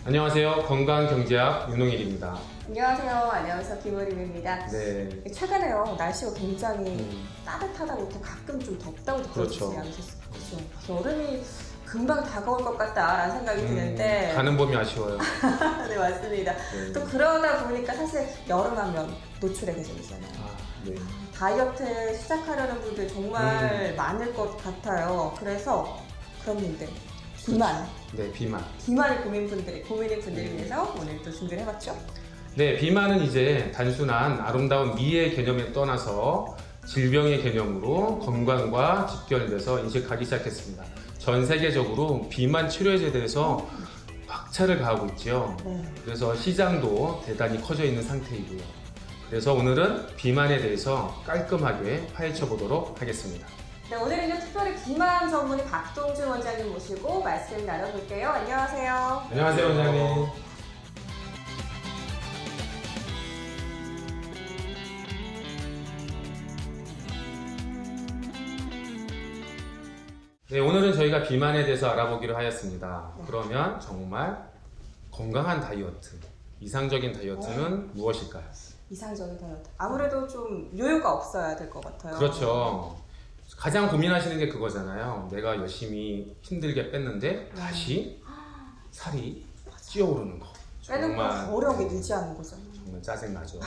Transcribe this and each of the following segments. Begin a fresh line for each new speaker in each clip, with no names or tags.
안녕하세요. 건강경제학 윤홍일입니다.
안녕하세요. 아나운서 김어림입니다.
네.
최근에요. 날씨가 굉장히 따뜻하다고 또 가끔 좀 덥다고
그렇죠.
들어주지 않으셨어요? 그렇죠. 여름이 금방 다가올 것 같다라는 생각이 드는데
가는 봄이 아쉬워요.
네, 맞습니다.
네.
또 그러다 보니까 사실 여름하면 노출의 계절이잖아요.
네.
다이어트 시작하려는 분들 정말 많을 것 같아요. 그래서 그런 분들 비만,
네, 비만.
비만이 고민인 분들을 위해서 오늘 또 준비를 해봤죠.
네, 비만은 이제 단순한 아름다운 미의 개념에 떠나서 질병의 개념으로 건강과 직결돼서 인식하기 시작했습니다. 전 세계적으로 비만 치료제에 대해서 박차를 가하고 있죠.
네.
그래서 시장도 대단히 커져 있는 상태이고요. 그래서 오늘은 비만에 대해서 깔끔하게 파헤쳐 보도록 하겠습니다.
네, 오늘은요 특별히 비만 전문의 박동준 원장님 모시고 말씀 나눠볼게요. 안녕하세요.
안녕하세요, 원장님. 네, 오늘은 저희가 비만에 대해서 알아보기로 하였습니다. 그러면 정말 건강한 다이어트, 이상적인 다이어트는 무엇일까요?
이상적인 다이어트. 아무래도 좀 요요가 없어야 될 것 같아요.
그렇죠. 가장 고민하시는 게 그거잖아요. 내가 열심히 힘들게 뺐는데 다시 살이 찌어오르는 거.
빼는 거 어려운 게 유지하는 거죠.
정말 짜증나죠.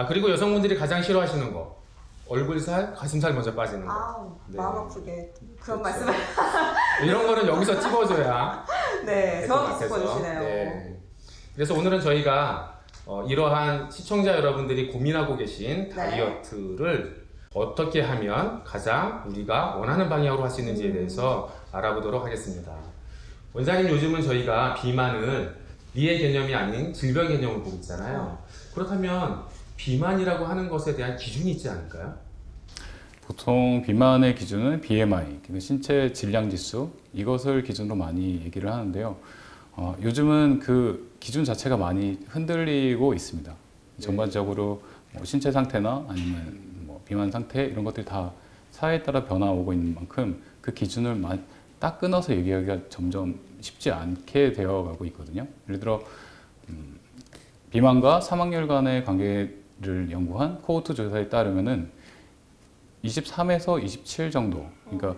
그리고 여성분들이 가장 싫어하시는 거. 얼굴살, 가슴살 먼저 빠지는 거. 네.
마음 아프게 그런
그렇죠.
말씀을.
이런 거는 여기서 찝어줘야.
네, 정확히 짚어주시네요.
네. 그래서 오늘은 저희가 이러한 시청자 여러분들이 고민하고 계신 다이어트를 어떻게 하면 가장 우리가 원하는 방향으로 할 수 있는지에 대해서 알아보도록 하겠습니다. 원장님, 요즘은 저희가 비만을 미의 개념이 아닌 질병 개념으로 보고 있잖아요. 그렇다면 비만이라고 하는 것에 대한 기준이 있지 않을까요?
보통 비만의 기준은 BMI, 신체 질량 지수, 이것을 기준으로 많이 얘기를 하는데요. 요즘은 그 기준 자체가 많이 흔들리고 있습니다. 전반적으로 뭐 신체 상태나 아니면 뭐 비만 상태 이런 것들이 다 사회에 따라 변화오고 있는 만큼 그 기준을 딱 끊어서 얘기하기가 점점 쉽지 않게 되어가고 있거든요. 예를 들어 비만과 사망률 간의 관계를 연구한 코호트 조사에 따르면은 23에서 27 정도, 그러니까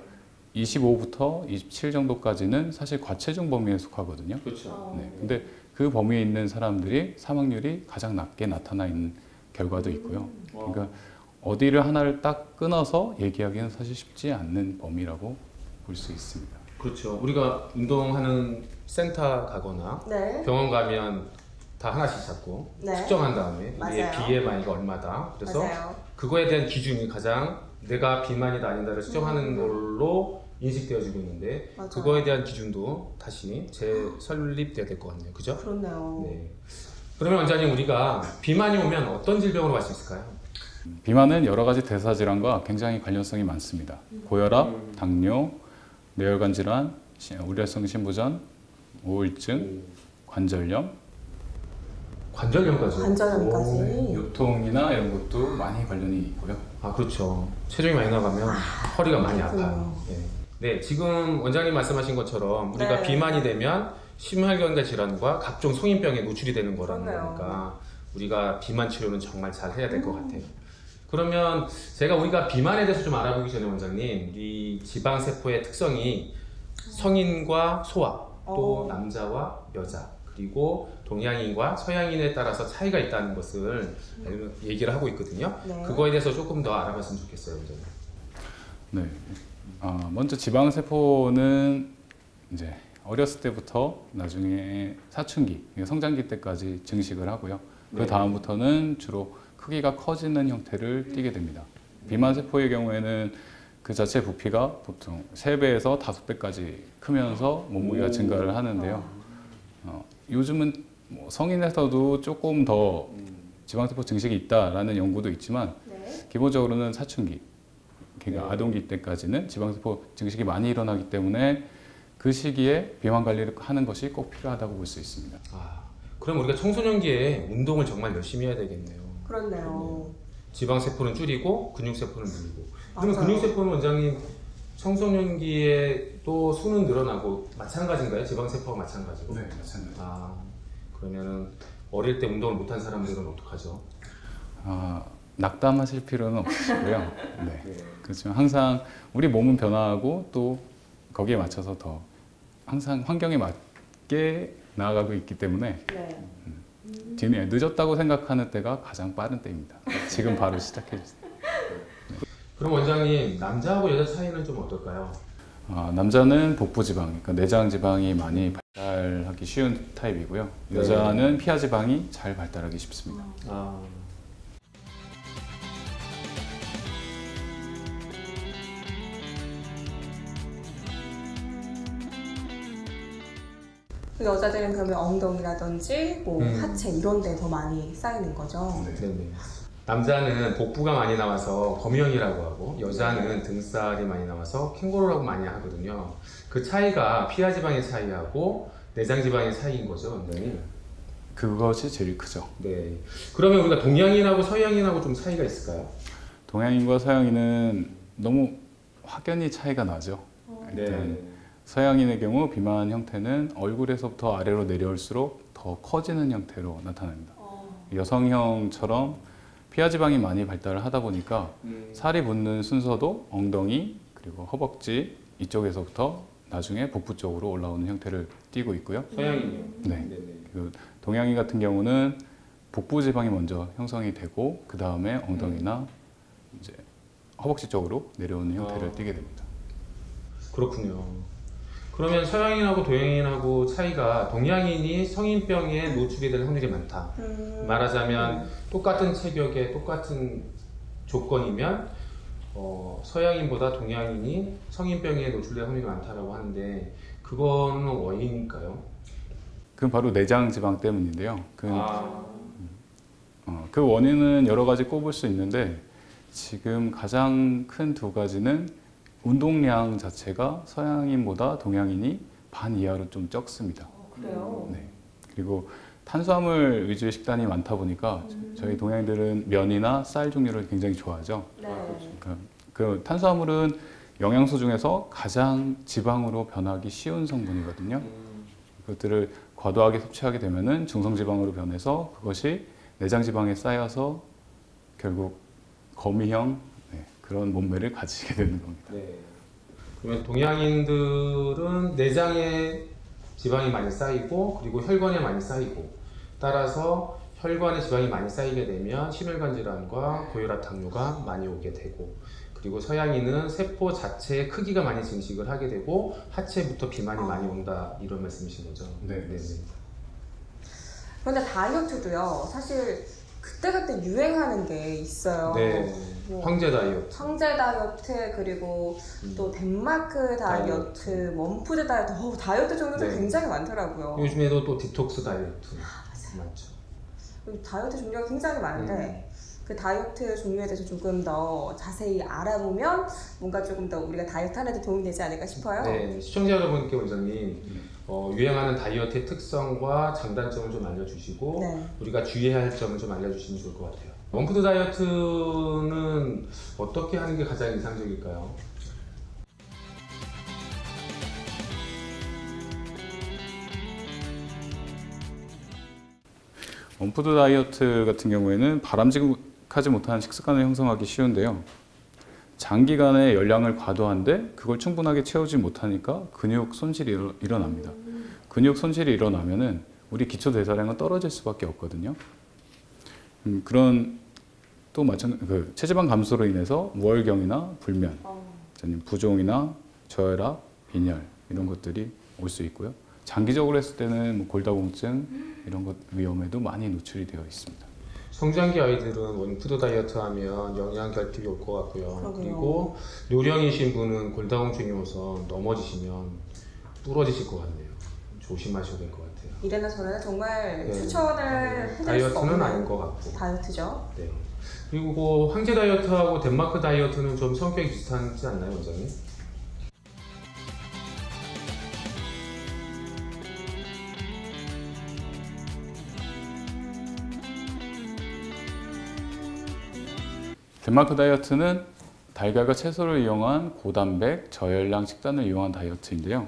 25부터 27 정도까지는 사실 과체중 범위에 속하거든요.
그렇죠.
네, 근데 그 범위에 있는 사람들이 사망률이 가장 낮게 나타나 있는 결과도 있고요. 그러니까 어디를 하나를 딱 끊어서 얘기하기는 사실 쉽지 않는 범위라고 볼 수 있습니다.
그렇죠. 우리가 운동하는 센터 가거나 병원 가면 다 하나씩 잡고 측정한 다음에 우리의 BMI가 얼마다. 그래서 그거에 대한 기준이 가장 내가 비만이다 아니다를 측정하는 걸로 인식되어지고 있는데 그거에 대한 기준도 다시 재설립돼야 될 것 같네요. 그죠?
그렇네요.
네. 그러면 원장님, 우리가 비만이 오면 어떤 질병으로 갈 수 있을까요?
비만은 여러 가지 대사질환과 굉장히 관련성이 많습니다. 고혈압, 당뇨, 뇌혈관 질환, 우려성 심부전, 우울증, 관절염,
관절염까지.
관절염까지.
요통이나 이런 것도 많이 관련이 있고요.
그렇죠. 체중이 많이 나가면 허리가 많이 아파요. 네, 지금 원장님 말씀하신 것처럼 우리가 비만이 되면 심혈관계 질환과 각종 성인병에 노출이 되는 거라는 거니까 우리가 비만 치료는 정말 잘 해야 될 것 같아요. 그러면 우리가 비만에 대해서 좀 알아보기 전에 원장님, 이 지방세포의 특성이 성인과 소아, 또 남자와 여자, 그리고 동양인과 서양인에 따라서 차이가 있다는 것을 얘기를 하고 있거든요. 그거에 대해서 조금 더 알아봤으면 좋겠어요, 원장님.
네. 먼저 지방세포는 이제 어렸을 때부터 나중에 사춘기, 성장기 때까지 증식을 하고요. 그 다음부터는 주로 크기가 커지는 형태를 띠게 됩니다. 비만세포의 경우에는 그 자체 부피가 보통 3배에서 5배까지 크면서 몸무게가 증가를 하는데요. 요즘은 뭐 성인에서도 조금 더 지방세포 증식이 있다라는 연구도 있지만 기본적으로는 사춘기, 그러니까 아동기 때까지는 지방세포 증식이 많이 일어나기 때문에 그 시기에 비만 관리를 하는 것이 꼭 필요하다고 볼 수 있습니다.
그럼 우리가 청소년기에 운동을 정말 열심히 해야 되겠네요.
그렇네요.
지방세포는 줄이고 근육세포는 늘리고. 그러면 근육세포는 원장님 청소년기에 또 수는 늘어나고 마찬가지인가요? 지방세포와 마찬가지고?
네, 마찬가지.
아, 그러면은 어릴 때 운동을 못한 사람들은 어떡하죠?
낙담하실 필요는 없으시고요. 네.
네.
그렇지만 항상 우리 몸은 변화하고 또 거기에 맞춰서 더 항상 환경에 맞게 나아가고 있기 때문에
네.
뒤에 늦었다고 생각하는 때가 가장 빠른 때입니다. 지금 바로 시작해 주세요.
그럼 원장님, 남자하고 여자 차이는 좀 어떨까요?
남자는 복부 지방, 그러니까 내장 지방이 많이 발달하기 쉬운 타입이고요. 여자는 피하 지방이 잘 발달하기 쉽습니다.
아,
그 여자들은 그러면 엉덩이라든지 뭐 하체 이런 데 더 많이 쌓이는 거죠.
네네. 남자는 복부가 많이 나와서 거미형이라고 하고 여자는 등살이 많이 나와서 캥거루라고 많이 하거든요. 그 차이가 피하 지방의 차이하고 내장 지방의 차이인 거죠, 원장님?
그것이 제일 크죠.
네. 그러면 우리가 동양인하고 서양인하고 좀 차이가 있을까요?
동양인과 서양인은 너무 확연히 차이가 나죠. 일단 서양인의 경우 비만 형태는 얼굴에서부터 아래로 내려올수록 더 커지는 형태로 나타납니다. 여성형처럼 피하 지방이 많이 발달을 하다 보니까 살이 붙는 순서도 엉덩이 그리고 허벅지 이쪽에서부터 나중에 복부 쪽으로 올라오는 형태를 띠고 있고요.
서양인이요?
네.
네네.
그 동양인 같은 경우는 복부 지방이 먼저 형성이 되고 그 다음에 엉덩이나 이제 허벅지 쪽으로 내려오는 형태를 띠게 됩니다.
그렇군요. 그러면 서양인하고 동양인하고 차이가 동양인이 성인병에 노출이 될 확률이 많다. 말하자면 똑같은 체격에 똑같은 조건이면 서양인보다 동양인이 성인병에 노출될 확률이 많다라고 하는데 그거는 원인일까요?
그건 바로 내장 지방 때문인데요. 그 원인은 여러 가지 꼽을 수 있는데 지금 가장 큰 두 가지는 운동량 자체가 서양인보다 동양인이 반 이하로 좀 적습니다.
그래요?
네. 그리고 탄수화물 위주의 식단이 많다 보니까 저희 동양인들은 면이나 쌀 종류를 굉장히 좋아하죠.
네.
그 탄수화물은 영양소 중에서 가장 지방으로 변하기 쉬운 성분이거든요. 그것들을 과도하게 섭취하게 되면은 중성지방으로 변해서 그것이 내장지방에 쌓여서 결국 거미형 그런 몸매를 가지게 되는 겁니다.
네. 그러면 동양인들은 내장에 지방이 많이 쌓이고 그리고 혈관에 많이 쌓이고 따라서 혈관에 지방이 많이 쌓이게 되면 심혈관 질환과 고혈압 당뇨가 많이 오게 되고 그리고 서양인은 세포 자체의 크기가 많이 증식을 하게 되고 하체부터 비만이 많이 온다 이런 말씀이신 거죠?
네.
그런데 다이어트도요. 사실 그때그때 유행하는 게 있어요.
네.
뭐
황제 다이어트.
황제 다이어트 그리고 또 덴마크 다이어트, 원푸드 다이어트, 다이어트 종류도
네.
굉장히 많더라고요.
요즘에도 또 디톡스 다이어트 맞죠.
다이어트 종류가 굉장히 많은데 그 다이어트 종류에 대해서 조금 더 자세히 알아보면 뭔가 조금 더 우리가 다이어트 하는 데 도움이 되지 않을까 싶어요.
네, 시청자 여러분께 원장님 유행하는 다이어트의 특성과 장단점을 좀 알려주시고
네.
우리가 주의해야 할 점을 좀 알려주시면 좋을 것 같아요. 원푸드 다이어트는 어떻게 하는 게 가장 이상적일까요?
원푸드 다이어트 같은 경우에는 바람직하지 못한 식습관을 형성하기 쉬운데요. 장기간의 열량을 과도한데 그걸 충분하게 채우지 못하니까 근육 손실이 일어납니다. 근육 손실이 일어나면은 우리 기초 대사량은 떨어질 수밖에 없거든요. 그런 또 마찬가지 체지방 감소로 인해서 무월경이나 불면, 부종이나 저혈압, 빈혈 이런 것들이 올 수 있고요. 장기적으로 했을 때는 뭐 골다공증 이런 것 위험에도 많이 노출이 되어 있습니다.
성장기 아이들은 원푸드 다이어트 하면 영양 결핍이 올 것 같고요.
그러게요.
그리고 요령이신 분은 골다공증이 와서 넘어지시면 부러지실 것 같네요. 조심하셔야 될 것 같아요.
이래나 저래나 정말
네.
추천을 해드릴 수가
다이어트는
없는
아닌 것 같고.
다이어트죠.
네. 그리고 황제 다이어트하고 덴마크 다이어트는 좀 성격이 비슷하지 않나요, 원장님?
덴마크 다이어트는 달걀과 채소를 이용한 고단백, 저열량 식단을 이용한 다이어트인데요.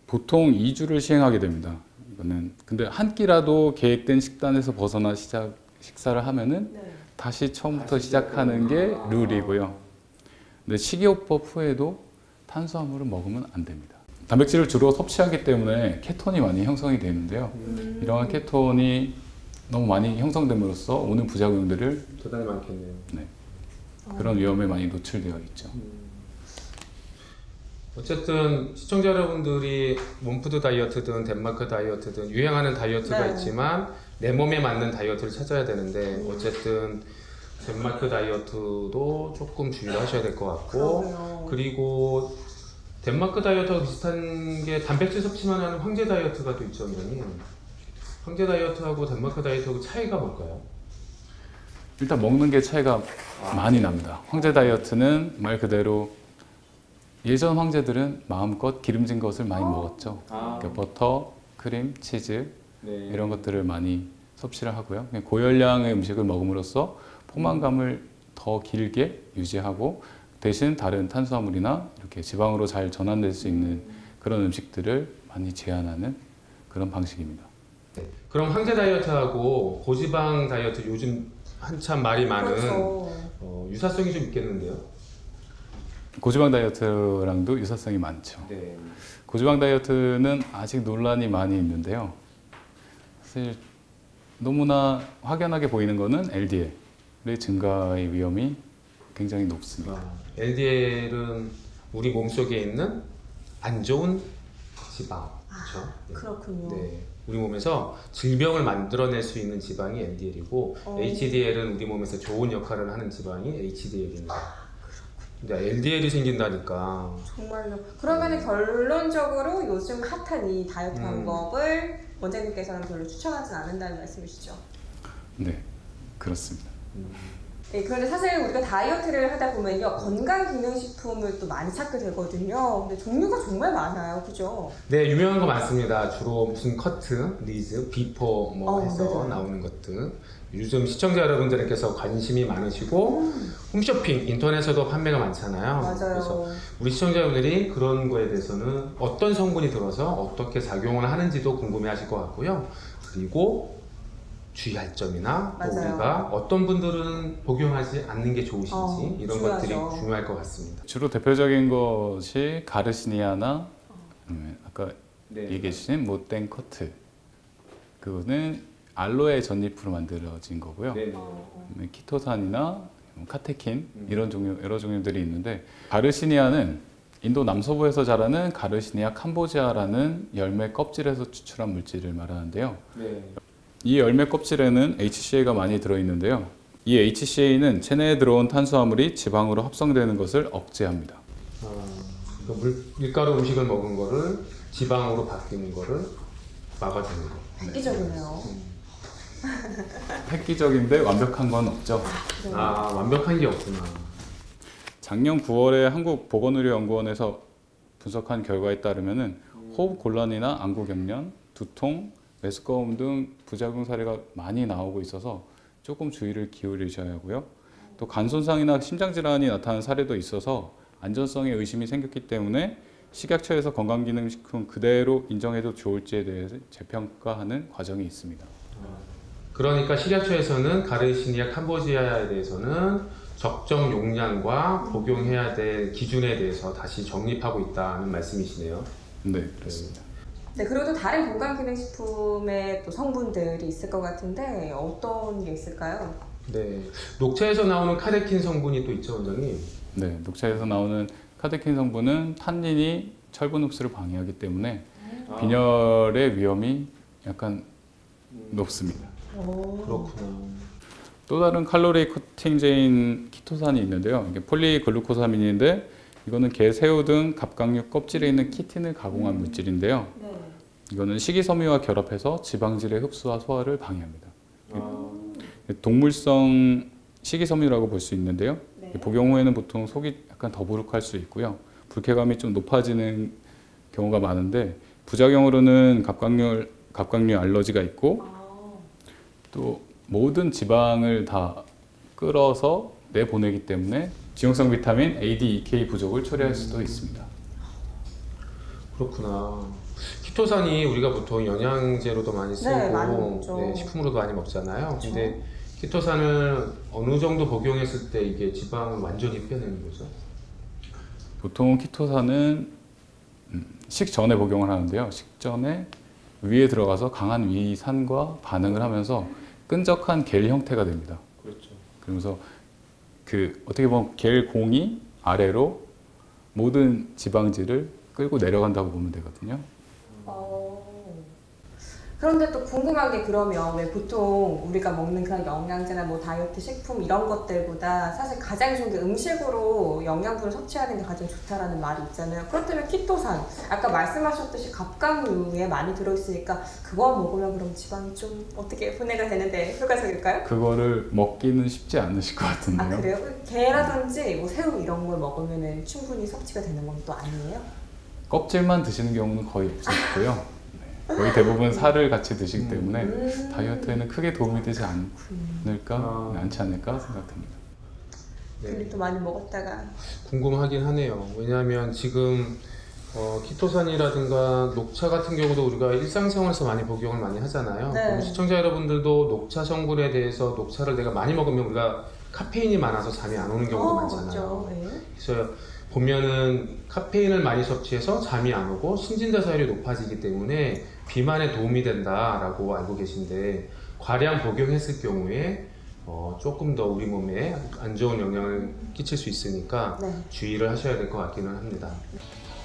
보통 2주를 시행하게 됩니다. 이거는 근데 한 끼라도 계획된 식단에서 벗어나 식사를 하면은
네.
다시 처음부터 시작하는 게 룰이고요. 근데 식이요법 후에도 탄수화물을 먹으면 안 됩니다. 단백질을 주로 섭취하기 때문에 케톤이 많이 형성이 되는데요. 이러한 케톤이 너무 많이 형성됨으로써 오는 부작용들을
대단히 많겠네요.
네, 그런 위험에 많이 노출되어 있죠.
어쨌든 시청자 여러분들이 몬푸드 다이어트든 덴마크 다이어트든 유행하는 다이어트가
네.
있지만 내 몸에 맞는 다이어트를 찾아야 되는데 어쨌든 덴마크 다이어트도 조금 주의를 하셔야 될 것 같고
그럼요.
그리고 덴마크 다이어트하고 비슷한 게 단백질 섭취만 하는 황제 다이어트가 또 있죠. 원장님. 황제 다이어트하고 덴마크 다이어트하고 차이가 뭘까요?
일단 먹는 게 차이가 많이 납니다. 황제 다이어트는 말 그대로 예전 황제들은 마음껏 기름진 것을 많이 먹었죠. 그러니까 버터, 크림, 치즈
네.
이런 것들을 많이 섭취를 하고요. 고열량의 음식을 먹음으로써 포만감을 더 길게 유지하고 대신 다른 탄수화물이나 이렇게 지방으로 잘 전환될 수 있는 그런 음식들을 많이 제한하는 그런 방식입니다.
그럼 황제 다이어트하고 고지방 다이어트 요즘 한참 말이 많은
그렇죠.
유사성이 좀 있겠는데요?
고지방 다이어트랑도 유사성이 많죠.
네.
고지방 다이어트는 아직 논란이 많이 있는데요. 사실 너무나 확연하게 보이는 거는 LDL의 증가의 위험이 굉장히 높습니다.
LDL은 우리 몸속에 있는 안 좋은 지방, 그렇죠?
그렇군요.
네. 우리 몸에서 질병을 만들어낼 수 있는 지방이 LDL이고 HDL은 우리 몸에서 좋은 역할을 하는 지방이 HDL입니다. 근데 LDL이 생긴다니까.
정말요. 그러면 결론적으로 요즘 핫한 이 다이어트 방법을 원장님께서는 별로 추천하진 않는다는 말씀이시죠?
네, 그렇습니다.
네, 그런데 사실 우리가 다이어트를 하다 보면요 건강기능식품을 또 많이 찾게 되거든요. 근데 종류가 정말 많아요, 그죠?
네, 유명한 거 많습니다. 주로 무슨 커트, 리즈, 비포 뭐 해서
네네.
나오는 것들. 요즘 시청자 여러분들께서 관심이 많으시고 홈쇼핑, 인터넷에도 판매가 많잖아요.
맞아요.
그래서 우리 시청자분들이 그런 거에 대해서는 어떤 성분이 들어서 어떻게 작용을 하는지도 궁금해하실 것 같고요. 그리고 주의할 점이나 또
맞아요.
우리가 어떤 분들은 복용하지 않는 게 좋으신지 이런
중요하죠.
것들이 중요할 것 같습니다.
주로 대표적인 것이 가르시니아나 아까
네.
얘기해 주신 모땡 커트. 그거는 알로에 전잎으로 만들어진 거고요.
네.
키토산이나 카테킨 이런 종류 여러 종류들이 있는데 가르시니아는 인도 남서부에서 자라는 가르시니아 캄보지아라는 열매 껍질에서 추출한 물질을 말하는데요.
네.
이 열매 껍질에는 HCA가 많이 들어있는데요. 이 HCA는 체내에 들어온 탄수화물이 지방으로 합성되는 것을 억제합니다.
밀가루 음식을 먹은 거를 지방으로 바뀌는 거를 막아주는 거.
획기적이네요.
획기적인데 완벽한 건 없죠.
완벽한 게 없구나.
작년 9월에 한국보건의료연구원에서 분석한 결과에 따르면 호흡 곤란이나 안구경련, 두통, 메스꺼움 등 부작용 사례가 많이 나오고 있어서 조금 주의를 기울이셔야 하고요. 또 간 손상이나 심장 질환이 나타나는 사례도 있어서 안전성에 의심이 생겼기 때문에 식약처에서 건강기능식품 그대로 인정해도 좋을지에 대해서 재평가하는 과정이 있습니다.
그러니까 식약처에서는 가르시니아 캄보지아에 대해서는 적정 용량과 복용해야 될 기준에 대해서 다시 정립하고 있다는 말씀이시네요.
네, 그렇습니다.
네, 그리고 또 다른 건강기능식품의 또 성분들이 있을 것 같은데 어떤 게 있을까요?
네, 녹차에서 나오는 카테킨 성분이 또 있죠, 원장님?
네, 녹차에서 나오는 카테킨 성분은 탄닌이 철분 흡수를 방해하기 때문에 빈혈의 위험이 약간 높습니다.
그렇구나.
또 다른 칼로리 커팅제인 키토산이 있는데요. 이게 폴리글루코사민인데 이거는 게, 새우 등 갑각류 껍질에 있는 키틴을 가공한 물질인데요.
네.
이거는 식이섬유와 결합해서 지방질의 흡수와 소화를 방해합니다. 동물성 식이섬유라고 볼 수 있는데요.
네.
복용 후에는 보통 속이 약간 더부룩할 수 있고요. 불쾌감이 좀 높아지는 경우가 많은데 부작용으로는 갑각류 알러지가 있고 또 모든 지방을 다 끌어서 내보내기 때문에 지용성 비타민 A, D, E, K 부족을 초래할 수도 있습니다.
그렇구나. 키토산이 우리가 보통 영양제로도 많이 쓰고
네, 많이 먹죠.
네, 식품으로도 많이 먹잖아요.
그렇죠.
근데 키토산을 어느 정도 복용했을 때 이게 지방을 완전히 빼내는 거죠?
보통 키토산은 식전에 복용을 하는데요. 식전에 위에 들어가서 강한 위산과 반응을 하면서 끈적한 겔 형태가 됩니다.
그렇죠.
그러면서 그 어떻게 보면 겔 공이 아래로 모든 지방질을 끌고 내려간다고 보면 되거든요.
그런데 또 궁금한 게 그러면 왜 보통 우리가 먹는 그런 영양제나 뭐 다이어트 식품 이런 것들보다 사실 가장 좋은 게 음식으로 영양분을 섭취하는 게 가장 좋다라는 말이 있잖아요. 그렇다면 키토산, 아까 말씀하셨듯이 갑각류에 많이 들어있으니까 그거 먹으면 그럼 지방이 좀 어떻게 분해가 되는데 효과적일까요?
그거를 먹기는 쉽지 않으실 것 같은데요.
아 그래요? 게라든지 뭐 새우 이런 걸 먹으면 충분히 섭취가 되는 건 또 아니에요?
껍질만 드시는 경우는 거의 없었고요. 거의 대부분 살을 같이 드시기 때문에 다이어트에는 크게 도움이 되지 않을까, 않지 않을까 생각됩니다.
근데 또 많이 먹었다가
궁금하긴 하네요. 왜냐하면 지금 키토산이라든가 녹차 같은 경우도 우리가 일상생활에서 많이 복용을 많이 하잖아요.
네.
그럼 시청자 여러분들도 녹차 성분에 대해서 녹차를 내가 많이 먹으면 우리가 카페인이 많아서 잠이 안 오는 경우도 많잖아요.
맞죠. 네.
그래서 보면은 카페인을 많이 섭취해서 잠이 안 오고 신진대사율이 높아지기 때문에 비만에 도움이 된다라고 알고 계신데 과량 복용했을 경우에 조금 더 우리 몸에 안 좋은 영향을 끼칠 수 있으니까
네.
주의를 하셔야 될 것 같기는 합니다.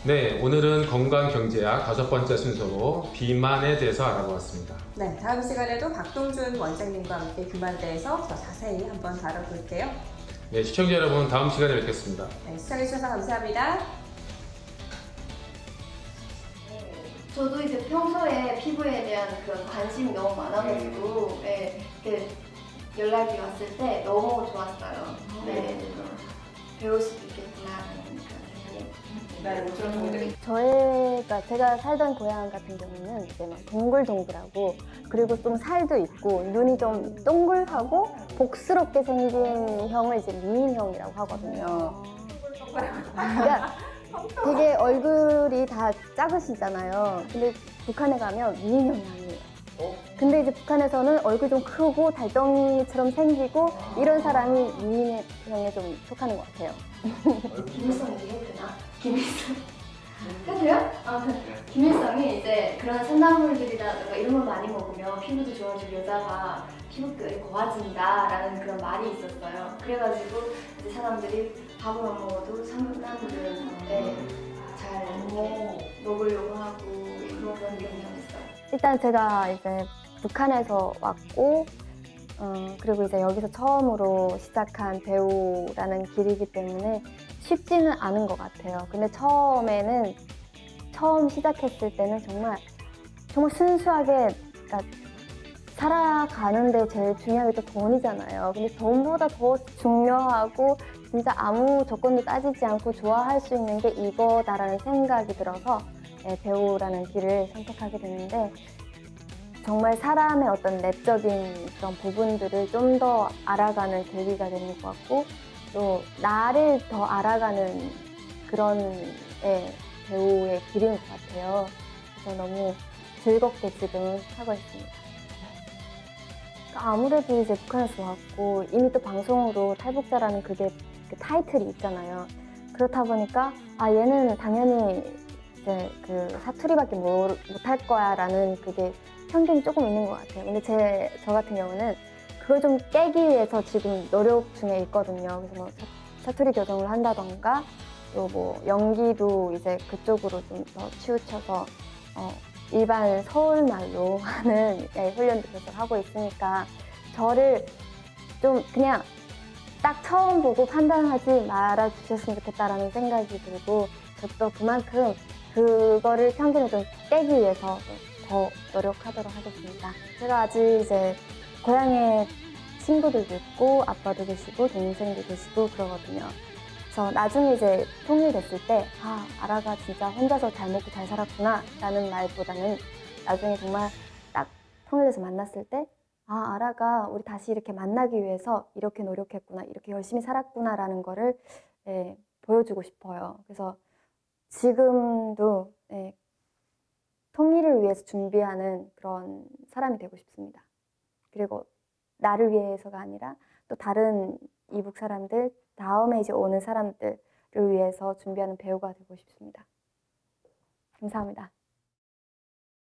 네, 오늘은 건강경제학 5번째 순서로 비만에 대해서 알아보았습니다.
네, 다음 시간에도 박동준 원장님과 함께 비만에 대해서 더 자세히 한번 다뤄볼게요.
네, 시청자 여러분 다음 시간에 뵙겠습니다.
네, 시청해주셔서 감사합니다.
저도 이제 평소에 피부에 대한 그런 관심이 너무 많아가지고 연락이 왔을 때 너무 좋았어요. 네, 배울 수도 있겠구나 하는 그런 생각이.
네,
제가 살던 고향 같은 경우는 이제 막 동글동글하고 그리고 좀 살도 있고 눈이 좀 동글하고 복스럽게 생긴 형을 이제 미인형이라고 하거든요. 그러니까 되게 얼굴이 다 작으시잖아요. 근데 북한에 가면 미인형이 아니에요. 근데 이제 북한에서는 얼굴 좀 크고 달덩이처럼 생기고 이런 사람이 미인형에 좀 속하는 것 같아요.
김일성 얘기했구나. 김일성. 해도요? 김일성이 이제 그런 산나물들이라든가 이런 걸 많이 먹으면 피부도 좋아지고 여자가 피부결이 고와진다라는 그런 말이 있었어요. 그래가지고 이제 사람들이 밥을 안 먹어도 산나물을 잘 먹으려고 하고 그런 경향이 있어요.
일단 제가 이제 북한에서 왔고 그리고 이제 여기서 처음으로 시작한 배우라는 길이기 때문에 쉽지는 않은 것 같아요. 근데 처음 시작했을 때는 정말 순수하게 그러니까 살아가는데 제일 중요한 게 또 돈이잖아요. 근데 돈보다 더 중요하고 진짜 아무 조건도 따지지 않고 좋아할 수 있는 게 이거다라는 생각이 들어서 배우라는 길을 선택하게 됐는데 정말 사람의 어떤 내적인 그런 부분들을 좀 더 알아가는 계기가 되는 것 같고 또 나를 더 알아가는 그런 배우의 길인 것 같아요. 그래서 너무 즐겁게 지금 하고 있습니다. 아무래도 이제 북한에서 왔고 이미 또 방송으로 탈북자라는 그게 그 타이틀이 있잖아요. 그렇다 보니까 얘는 당연히 이제 그 사투리밖에 못할 거야라는 그게 편견이 조금 있는 것 같아요. 근데 저 같은 경우는 그걸 좀 깨기 위해서 지금 노력 중에 있거든요. 그래서 뭐 사투리 교정을 한다던가 또 뭐 연기도 이제 그쪽으로 좀 더 치우쳐서 일반 서울말로 하는 훈련도 계속 하고 있으니까 저를 좀 그냥 딱 처음 보고 판단하지 말아 주셨으면 좋겠다라는 생각이 들고 저도 그만큼 그거를 편견을 좀 깨기 위해서 더 노력하도록 하겠습니다. 제가 아직 이제 고향에 친구들도 있고 아빠도 계시고 동생도 계시고 그러거든요. 그래서 나중에 이제 통일됐을 때 아라가 진짜 혼자서 잘 먹고 잘 살았구나 라는 말보다는 나중에 정말 딱 통일돼서 만났을 때 아, 아라가 우리 다시 이렇게 만나기 위해서 이렇게 노력했구나, 이렇게 열심히 살았구나라는 거를 예, 보여주고 싶어요. 그래서 지금도 예, 통일을 위해서 준비하는 그런 사람이 되고 싶습니다. 그리고 나를 위해서가 아니라 또 다른 이북 사람들, 다음에 이제 오는 사람들을 위해서 준비하는 배우가 되고 싶습니다. 감사합니다.